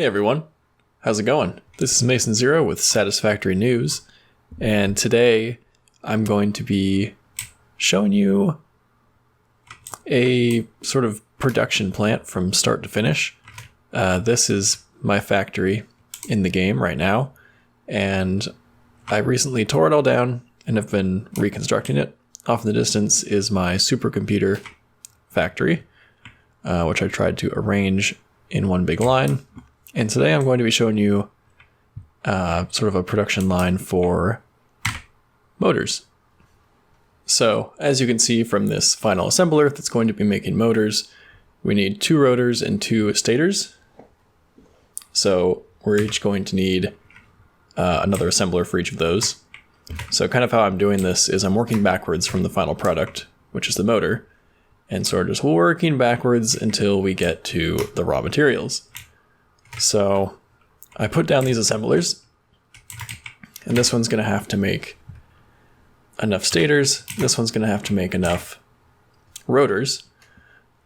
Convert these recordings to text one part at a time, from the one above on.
Hey everyone, how's it going? This is Masonzero with Satisfactory News, and today I'm going to be showing you a sort of production plant from start to finish. This is my factory in the game right now, and I recently tore it all down and have been reconstructing it. Off in the distance is my supercomputer factory, which I tried to arrange in one big line. And today I'm going to be showing you sort of a production line for motors. So as you can see from this final assembler that's going to be making motors, we need 2 rotors and 2 stators. So we're each going to need another assembler for each of those. So kind of how I'm doing this is I'm working backwards from the final product, which is the motor, and sort of just working backwards until we get to the raw materials. So I put down these assemblers, and this one's going to have to make enough stators. This one's going to have to make enough rotors.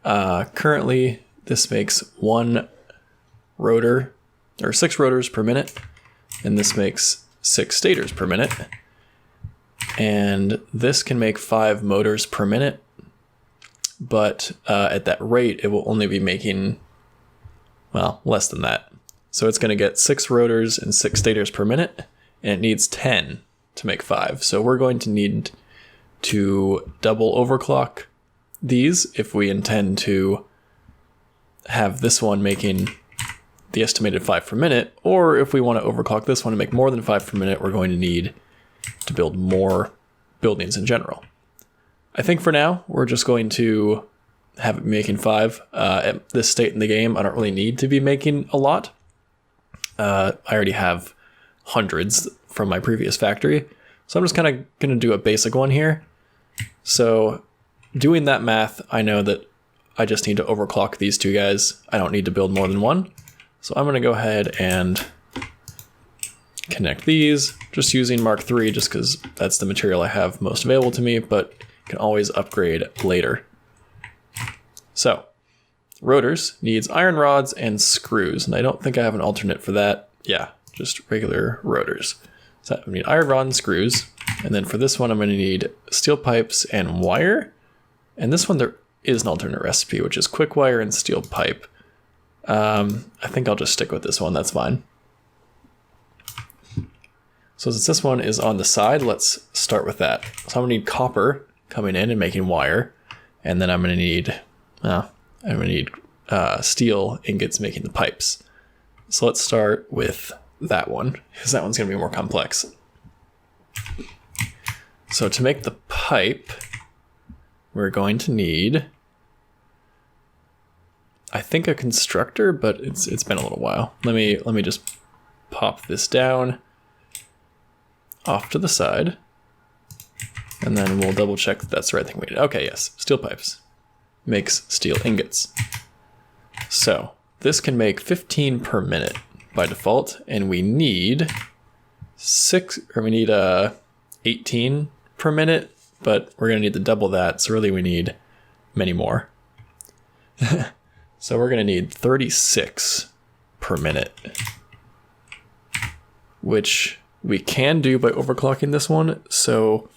Currently, this makes 1 rotor, or 6 rotors per minute, and this makes 6 stators per minute. And this can make 5 motors per minute, but at that rate, it will only be making, well, less than that. So it's going to get 6 rotors and 6 stators per minute, and it needs 10 to make 5. So we're going to need to double overclock these if we intend to have this one making the estimated 5 per minute, or if we want to overclock this one to make more than 5 per minute, we're going to need to build more buildings in general. I think for now, we're just going to have it making 5. At this state in the game, I don't really need to be making a lot. I already have hundreds from my previous factory, so I'm just kind of going to do a basic one here. So doing that math, I know that I just need to overclock these 2 guys. I don't need to build more than 1. So I'm going to go ahead and connect these, just using Mark III just because that's the material I have most available to me, but can always upgrade later. So, rotors needs iron rods and screws, and I don't think I have an alternate for that. Yeah, just regular rotors. So I need iron rod and screws, and then for this one I'm going to need steel pipes and wire, and this one there is an alternate recipe, which is quick wire and steel pipe. I think I'll just stick with this one, that's fine. So since this one is on the side, let's start with that. So I'm going to need copper coming in and making wire, and then I'm going to need steel ingots making the pipes. So let's start with that one, because that one's going to be more complex. So to make the pipe, we're going to need, I think, a constructor, but it's been a little while. Let me just pop this down off to the side, and then we'll double check that that's the right thing we did. Okay, yes, steel pipes makes steel ingots. So this can make 15 per minute by default, and we need 18 per minute, but we're gonna need to double that, so really we need many more. So we're gonna need 36 per minute, which we can do by overclocking this one. So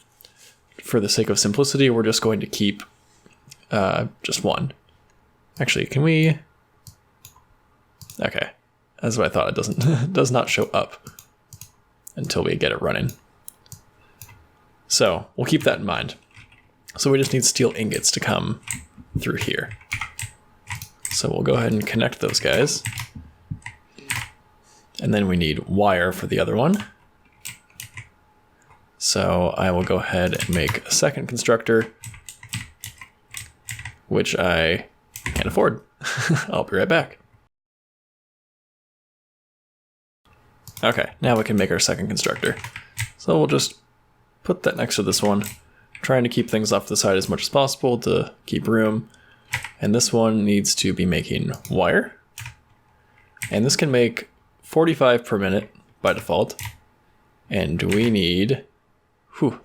for the sake of simplicity, we're just going to keep just 1. Actually, can we? Okay, that's what I thought. It does not show up until we get it running. So we'll keep that in mind. So we just need steel ingots to come through here. So we'll go ahead and connect those guys. And then we need wire for the other one. So I will go ahead and make a second constructor, which I can't afford. I'll be right back. Okay, now we can make our second constructor. So we'll just put that next to this one, trying to keep things off the side as much as possible to keep room. And this one needs to be making wire. And this can make 45 per minute by default. And we need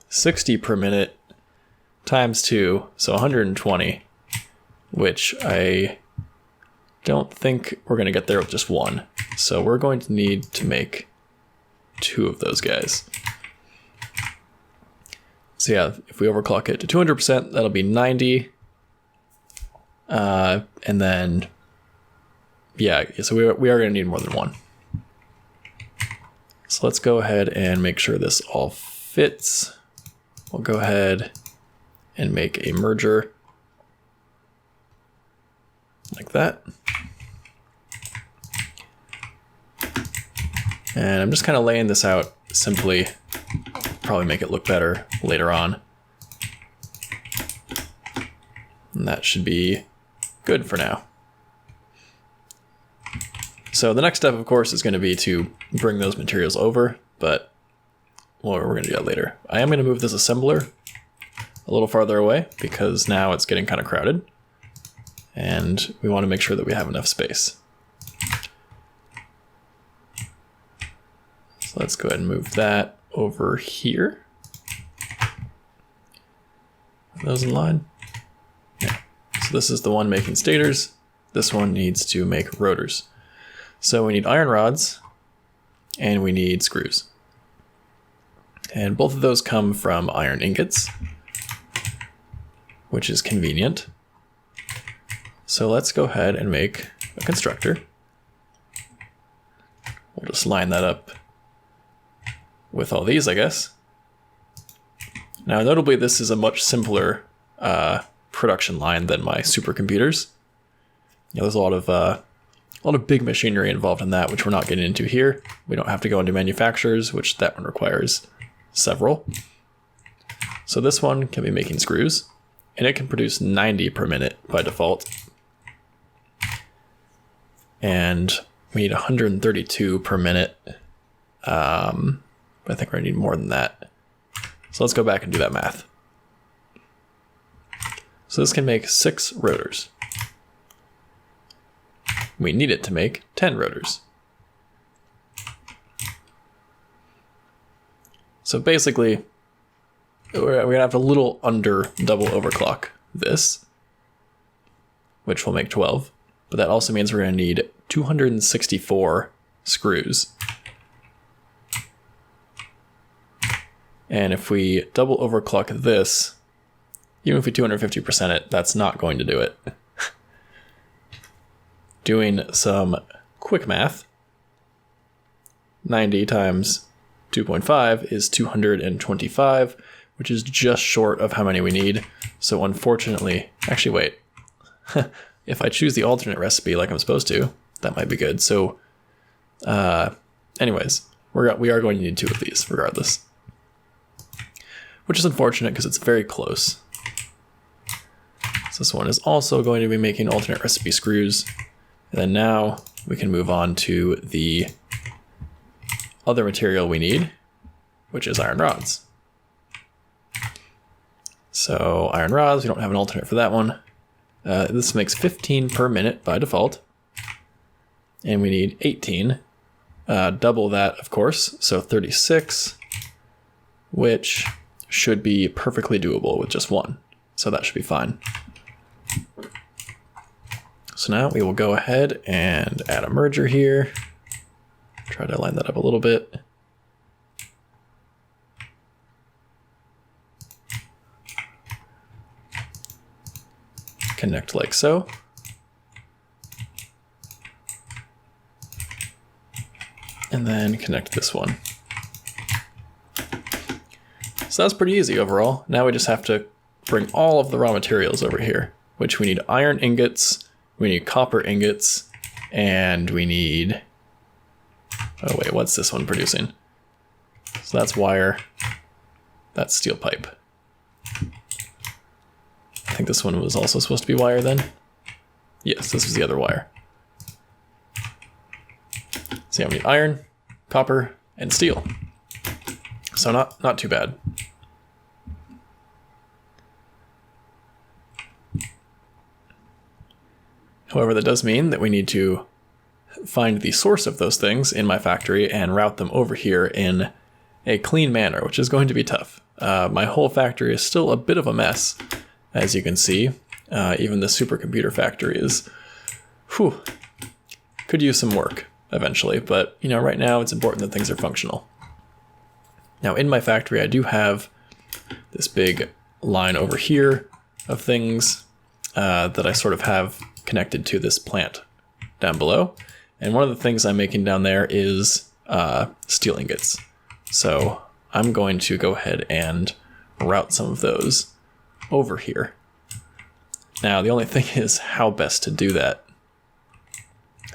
60 per minute times 2, so 120, which I don't think we're going to get there with just one. So we're going to need to make 2 of those guys. So yeah, if we overclock it to 200%, that'll be 90. And then, yeah, so we are going to need more than one. So let's go ahead and make sure this all fits. We'll go ahead and make a merger like that. And I'm just kind of laying this out simply, probably make it look better later on. And that should be good for now. So the next step, of course, is going to be to bring those materials over, but well, we're going to do that later. I am going to move this assembler a little farther away because now it's getting kind of crowded, and we want to make sure that we have enough space. So let's go ahead and move that over here. Are those in line? Yeah. So this is the one making stators. This one needs to make rotors. So we need iron rods and we need screws. And both of those come from iron ingots, which is convenient. So let's go ahead and make a constructor. We'll just line that up with all these, I guess. Now, notably, this is a much simpler production line than my supercomputers. There's a lot of big machinery involved in that, which we're not getting into here. We don't have to go into manufacturers, which that one requires several. So this one can be making screws, and it can produce 90 per minute by default. And we need 132 per minute. I think we're gonna need more than that. So let's go back and do that math. So this can make 6 rotors. We need it to make 10 rotors. So basically, we're gonna have a little under double overclock this, which will make 12. But that also means we're gonna need 264 screws. And if we double overclock this, even if we 250% it, that's not going to do it. Doing some quick math, 90 times 2.5 is 225, which is just short of how many we need. So unfortunately, actually wait, if I choose the alternate recipe like I'm supposed to, that might be good. So anyways, we are going to need 2 of these regardless, which is unfortunate because it's very close. So this one is also going to be making alternate recipe screws. And then now we can move on to the other material we need, which is iron rods. So iron rods, we don't have an alternate for that one. This makes 15 per minute by default. And we need 18, double that, of course, so 36, which should be perfectly doable with just 1. So that should be fine. So now we will go ahead and add a merger here. Try to line that up a little bit. Connect like so. And then connect this one. So that's pretty easy overall. Now we just have to bring all of the raw materials over here, which we need iron ingots, we need copper ingots, and we need, oh wait, what's this one producing? So that's wire, that's steel pipe. I think this one was also supposed to be wire then. Yes, this was the other wire. So yeah, we need iron, copper, and steel. So not too bad. However, that does mean that we need to find the source of those things in my factory and route them over here in a clean manner, which is going to be tough. My whole factory is still a bit of a mess, as you can see. Even the supercomputer factory is whew, could use some work eventually, but you know, right now it's important that things are functional. Now in my factory, I do have this big line over here of things that I sort of have connected to this plant down below. And one of the things I'm making down there is steel ingots. So I'm going to go ahead and route some of those over here. Now, the only thing is how best to do that.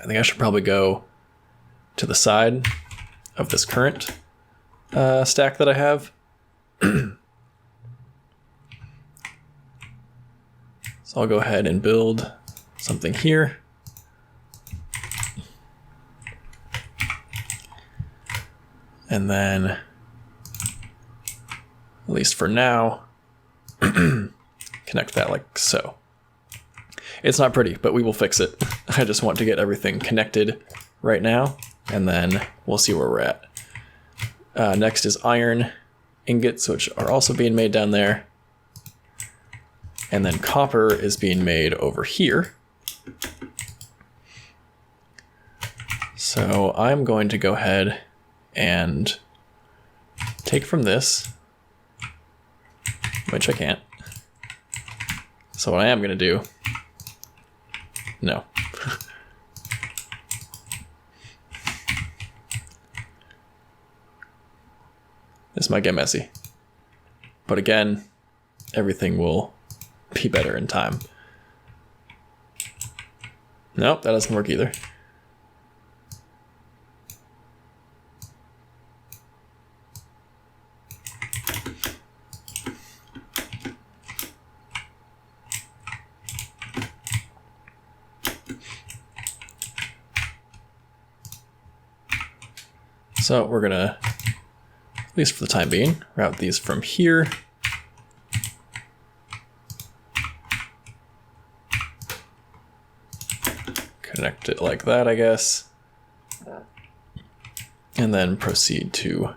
I think I should probably go to the side of this current stack that I have. So I'll go ahead and build something here. And then, at least for now, connect that like so. It's not pretty, but we will fix it. I just want to get everything connected right now, and then we'll see where we're at. Next is iron ingots, which are also being made down there. And then copper is being made over here. So I'm going to go ahead and take from this, which I can't. So what I am going to do, no. This might get messy. But again, everything will be better in time. Nope, that doesn't work either. So we're gonna, at least for the time being, route these from here. Connect it like that, I guess. And then proceed to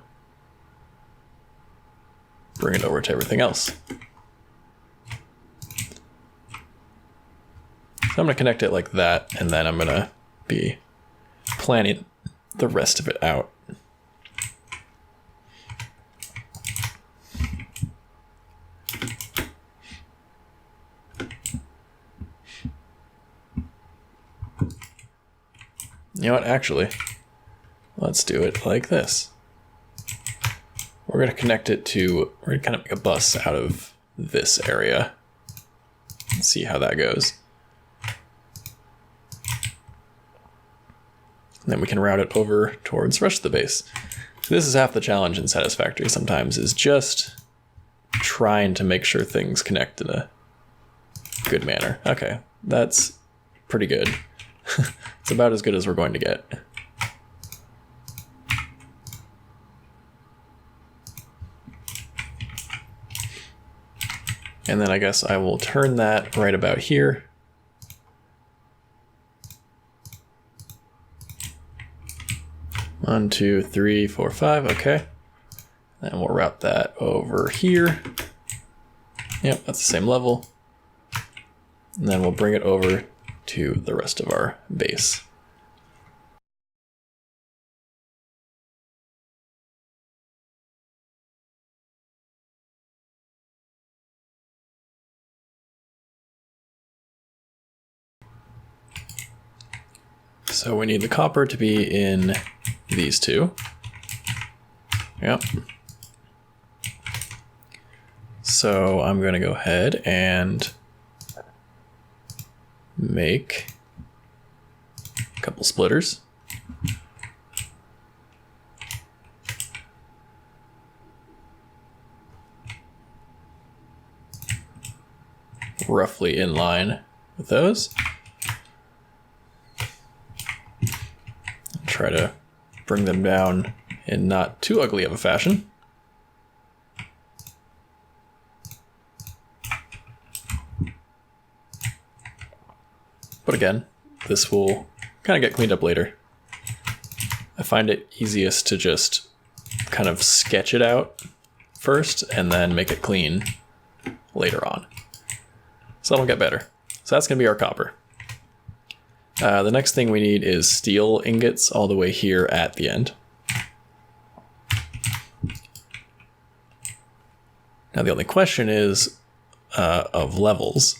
bring it over to everything else. So I'm gonna connect it like that, and then I'm gonna be planning the rest of it out. You know what, actually, let's do it like this. We're going to connect it to, we're going to kind of make a bus out of this area and see how that goes. And then we can route it over towards the rest of the base. This is half the challenge in Satisfactory sometimes, is just trying to make sure things connect in a good manner. Okay, that's pretty good. It's about as good as we're going to get. And then I guess I will turn that right about here. One, two, three, four, five, okay. And we'll route that over here. Yep, that's the same level. And then we'll bring it over to the rest of our base. So we need the copper to be in these two. Yep. So I'm going to go ahead and make a couple splitters. Roughly in line with those. Try to bring them down in not too ugly of a fashion. But again, this will kind of get cleaned up later. I find it easiest to just kind of sketch it out first and then make it clean later on. So that'll get better. So that's going to be our copper. The next thing we need is steel ingots all the way here at the end. Now the only question is of levels.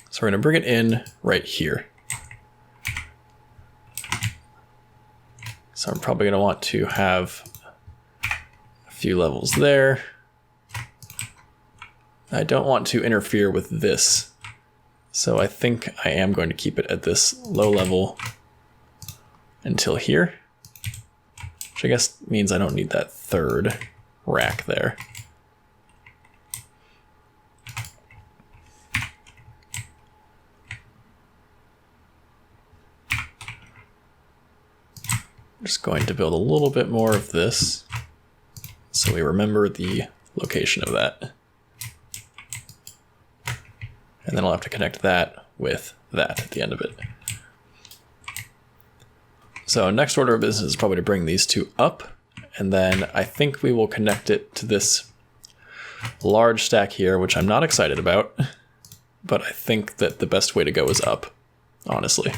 So we're going to bring it in right here. So I'm probably going to want to have a few levels there. I don't want to interfere with this. So I think I am going to keep it at this low level until here. Which I guess means I don't need that third rack there. Just going to build a little bit more of this so we remember the location of that. And then I'll have to connect that with that at the end of it. So next order of business is probably to bring these two up, and then I think we will connect it to this large stack here, which I'm not excited about, but I think that the best way to go is up, honestly.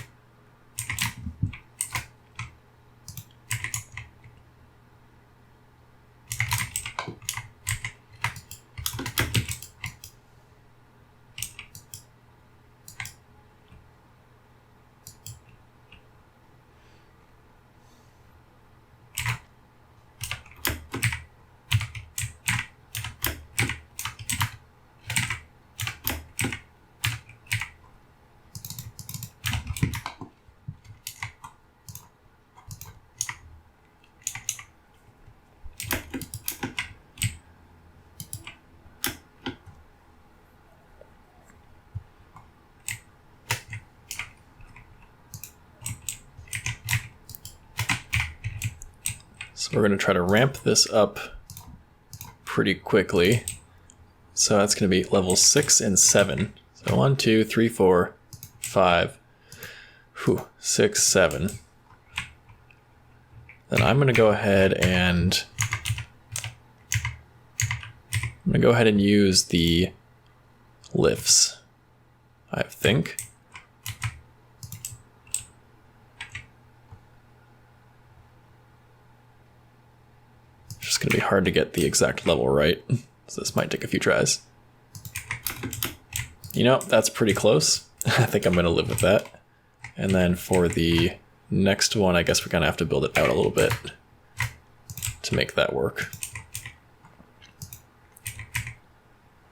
So we're going to try to ramp this up pretty quickly. So that's going to be level 6 and 7. So 1, 2, 3, 4, 5, 6, 7. Then I'm going to go ahead and use the lifts, I think. It's going to be hard to get the exact level right, so this might take a few tries. You know, that's pretty close. I think I'm going to live with that. And then for the next one, I guess we're going to have to build it out a little bit to make that work.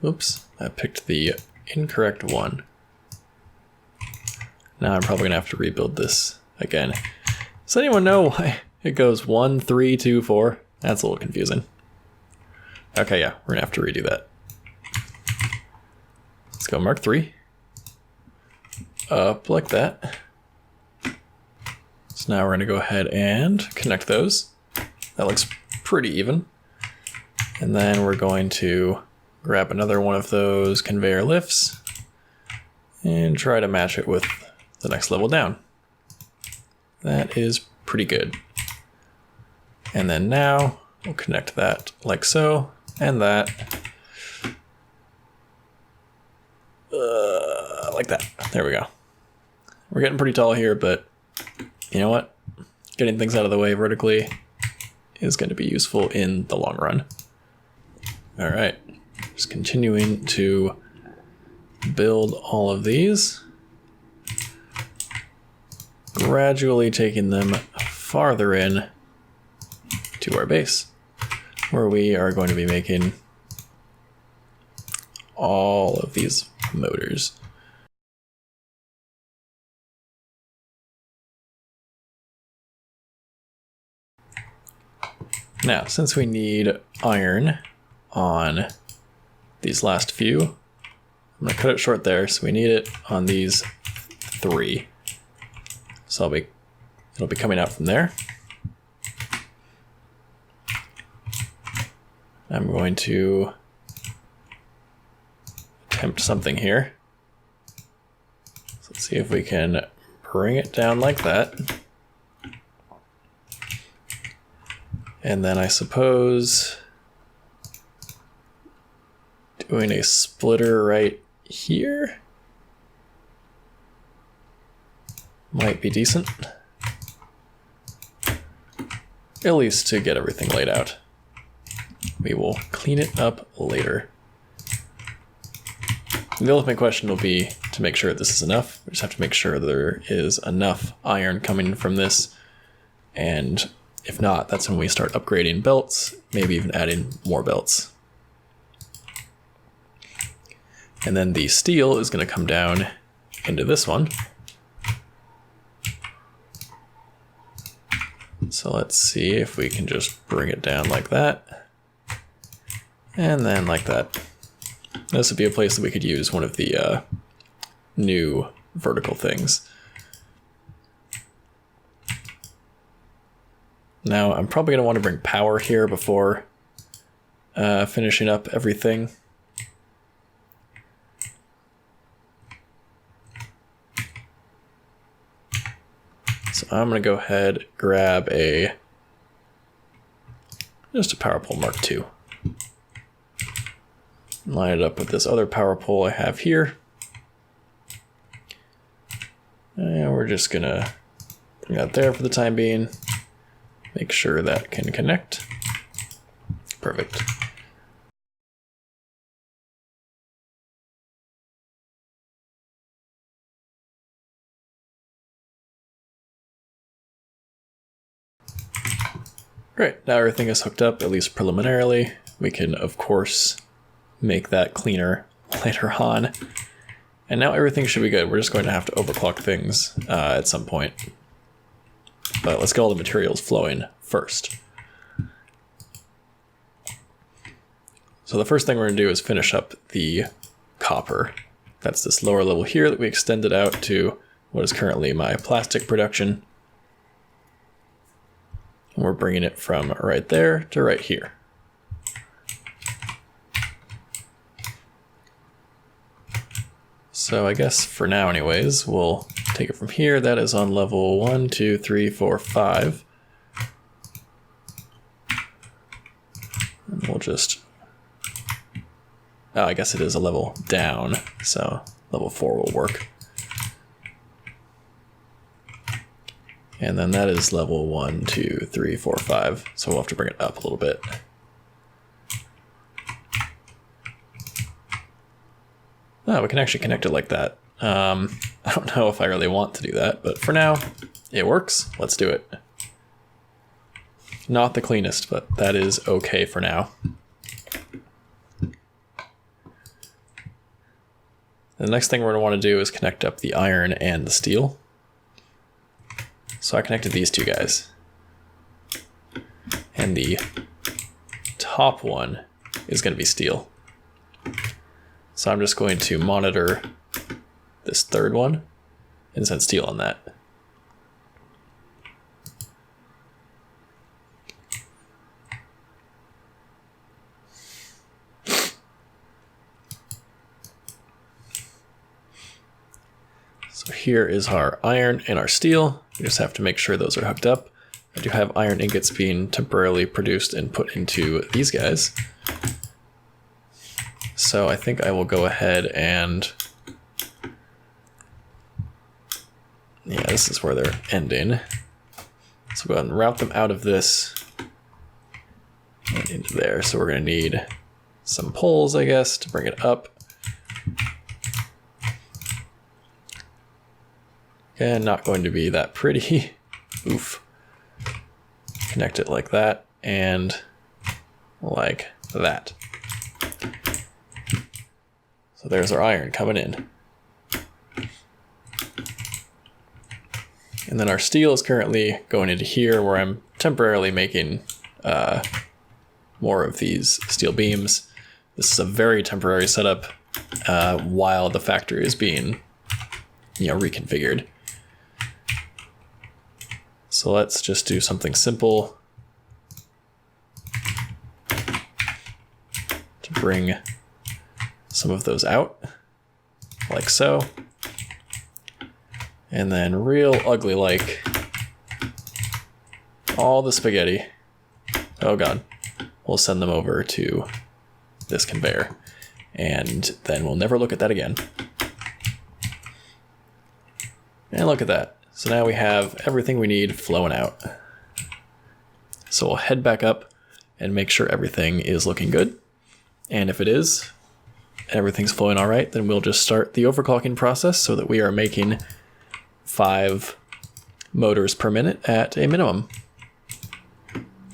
Oops, I picked the incorrect one. Now I'm probably going to have to rebuild this again. Does anyone know why it goes 1, 3, 2, 4? That's a little confusing. Okay, yeah, we're gonna have to redo that. Let's go Mark 3. Up like that. So now we're gonna go ahead and connect those. That looks pretty even. And then we're going to grab another one of those conveyor lifts and try to match it with the next level down. That is pretty good. And then now we'll connect that like so, and that like that. There we go. We're getting pretty tall here, but you know what? Getting things out of the way vertically is going to be useful in the long run. All right, just continuing to build all of these, gradually taking them farther in to our base, where we are going to be making all of these motors. Now, since we need iron on these last few, I'm going to cut it short there, so we need it on these 3. So it'll be coming out from there. I'm going to attempt something here. So let's see if we can bring it down like that. And then I suppose doing a splitter right here. might be decent. At least to get everything laid out. We will clean it up later. The ultimate question will be to make sure this is enough. We just have to make sure there is enough iron coming from this. And if not, that's when we start upgrading belts, maybe even adding more belts. And then the steel is going to come down into this one. So let's see if we can just bring it down like that. And then like that. This would be a place that we could use one of the new vertical things. Now I'm probably going to want to bring power here before finishing up everything. So I'm going to go ahead, grab just a power pole Mark II. Line it up with this other power pole I have here. And we're just going to bring that there for the time being. Make sure that can connect. Perfect. Great, now everything is hooked up, at least preliminarily. We can, of course, make that cleaner later on. And now everything should be good. We're just going to have to overclock things at some point. But let's get all the materials flowing first. So the first thing we're going to do is finish up the copper. That's this lower level here that we extended out to what is currently my plastic production. And we're bringing it from right there to right here. So I guess for now anyways, we'll take it from here. That is on level 1, 2, 3, 4, 5. And we'll just, oh, I guess it is a level down, so level 4 will work. And then that is level 1, 2, 3, 4, 5. So we'll have to bring it up a little bit. Oh, we can actually connect it like that. I don't know if I really want to do that, but for now, it works. Let's do it. Not the cleanest, but that is okay for now. The next thing we're going to want to do is connect up the iron and the steel. So I connected these two guys. And the top one is going to be steel. So I'm just going to monitor this third one and send steel on that. So here is our iron and our steel. We just have to make sure those are hooked up. I do have iron ingots being temporarily produced and put into these guys. So I think I will go ahead and, yeah, this is where they're ending. So go ahead and route them out of this and into there. So we're going to need some poles, I guess, to bring it up. And not going to be that pretty. Oof. Connect it like that and like that. So there's our iron coming in. And then our steel is currently going into here where I'm temporarily making more of these steel beams. This is a very temporary setup while the factory is being, reconfigured. So let's just do something simple to bring some of those out, like so. And then real ugly like all the spaghetti, oh god, we'll send them over to this conveyor. And then we'll never look at that again. And look at that. So now we have everything we need flowing out. So we'll head back up and make sure everything is looking good. And if it is, and everything's flowing all right, then we'll just start the overclocking process so that we are making 5 motors per minute at a minimum.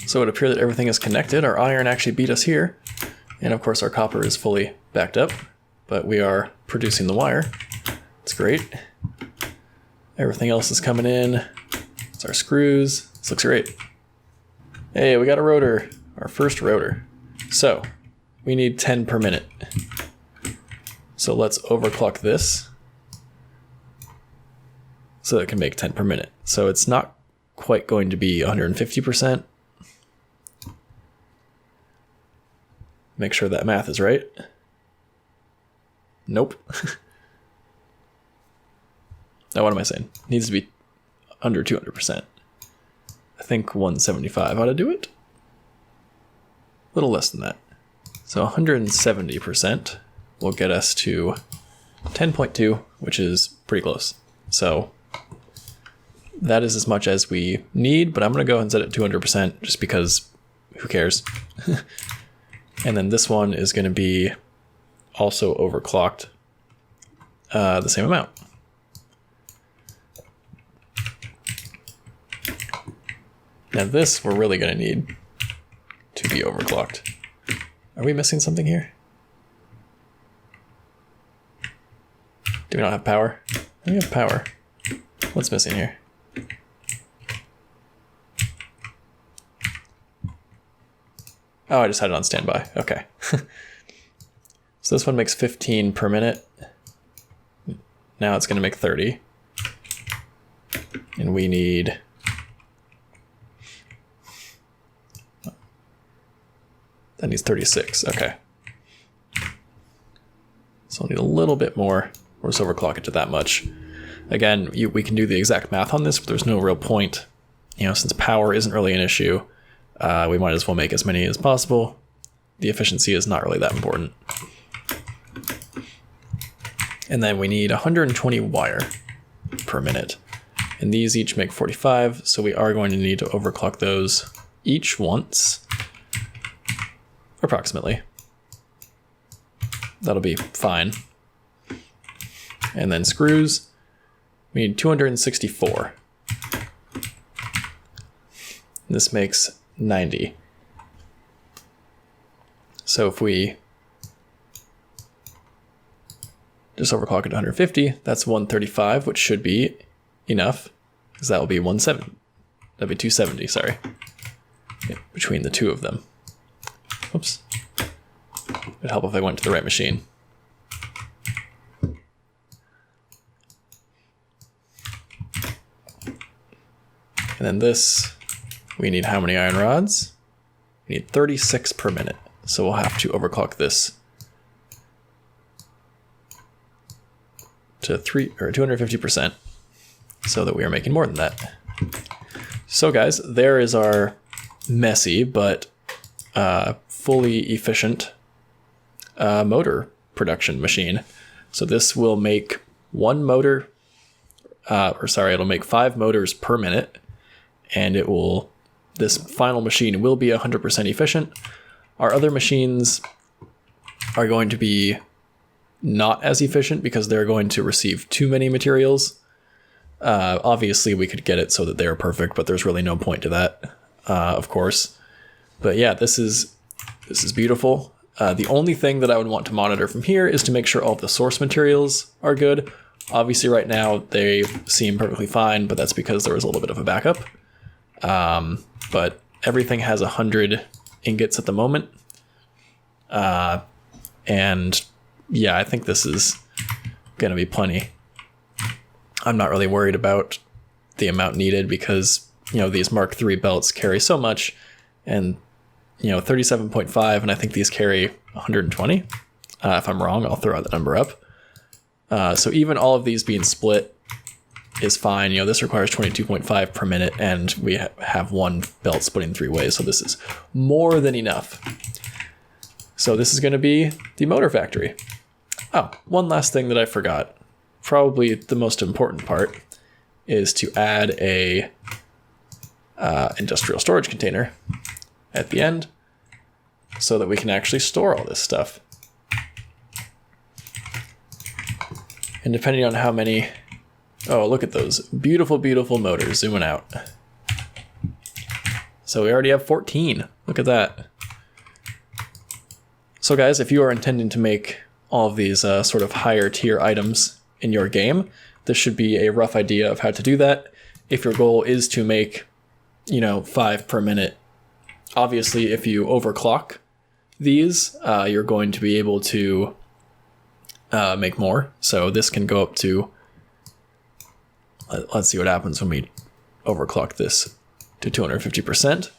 So it would appear that everything is connected. Our iron actually beat us here. And of course our copper is fully backed up, but we are producing the wire. It's great. Everything else is coming in. It's our screws. This looks great. Hey, we got a rotor, our first rotor. So we need 10 per minute. So let's overclock this so that it can make 10 per minute. So it's not quite going to be 150%. Make sure that math is right. Nope. Now what am I saying? It needs to be under 200%. I think 175 ought to do it. A little less than that. So 170% will get us to 10.2, which is pretty close. So that is as much as we need, but I'm going to go ahead and set it 200% just because who cares? And then this one is going to be also overclocked the same amount. Now this we're really going to need to be overclocked. Are we missing something here? Do we not have power? We have power. What's missing here? Oh, I just had it on standby. Okay. So this one makes 15 per minute. Now it's going to make 30. And we need... That needs 36. Okay. So I'll need a little bit more. We'll just overclock it to that much. Again, we can do the exact math on this, but there's no real point. You know, since power isn't really an issue, we might as well make as many as possible. The efficiency is not really that important. And then we need 120 wire per minute. And these each make 45, so we are going to need to overclock those each once. Approximately. That'll be fine. And then screws, we need 264. This makes 90. So if we just overclock it to 150, that's 135, which should be enough, because that will be 170. That'd be 270, sorry. Yeah, between the two of them. Oops. It'd help if I went to the right machine. And then this, we need how many iron rods? We need 36 per minute. So we'll have to overclock this to 250% so that we are making more than that. So guys, there is our messy but fully efficient motor production machine. So this will make one motor, it'll make 5 motors per minute, and this final machine will be 100% efficient. Our other machines are going to be not as efficient because they're going to receive too many materials. Obviously we could get it so that they're perfect, but there's really no point to that, of course. But yeah, this is beautiful. The only thing that I would want to monitor from here is to make sure all of the source materials are good. Obviously right now they seem perfectly fine, but that's because there was a little bit of a backup. But everything has 100 ingots at the moment. And yeah, I think this is gonna be plenty. I'm not really worried about the amount needed because, you know, these Mark III belts carry so much, and, you know, 37.5, and I think these carry 120. If I'm wrong, I'll throw that number up. So even all of these being split is fine. You know, this requires 22.5 per minute, and we have one belt splitting 3 ways, so this is more than enough. So this is going to be the motor factory. Oh, one last thing that I forgot. Probably the most important part is to add a industrial storage container at the end so that we can actually store all this stuff. And depending on how many, oh, look at those beautiful, beautiful motors zooming out. So we already have 14. Look at that. So guys, if you are intending to make all of these sort of higher tier items in your game, this should be a rough idea of how to do that. If your goal is to make, 5 per minute, obviously if you overclock these, you're going to be able to make more. So this can go up to, let's see what happens when we overclock this to 250%.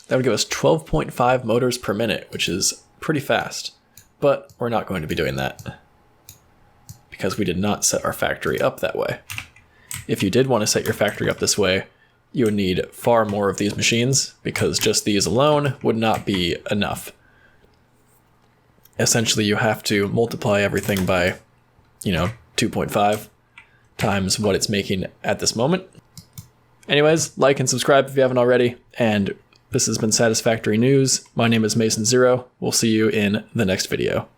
That would give us 12.5 motors per minute, which is pretty fast, but we're not going to be doing that because we did not set our factory up that way. If you did want to set your factory up this way, you would need far more of these machines because just these alone would not be enough. Essentially, you have to multiply everything by, 2.5 times what it's making at this moment. Anyways, like and subscribe if you haven't already, and this has been Satisfactory News. My name is Masonzero. We'll see you in the next video.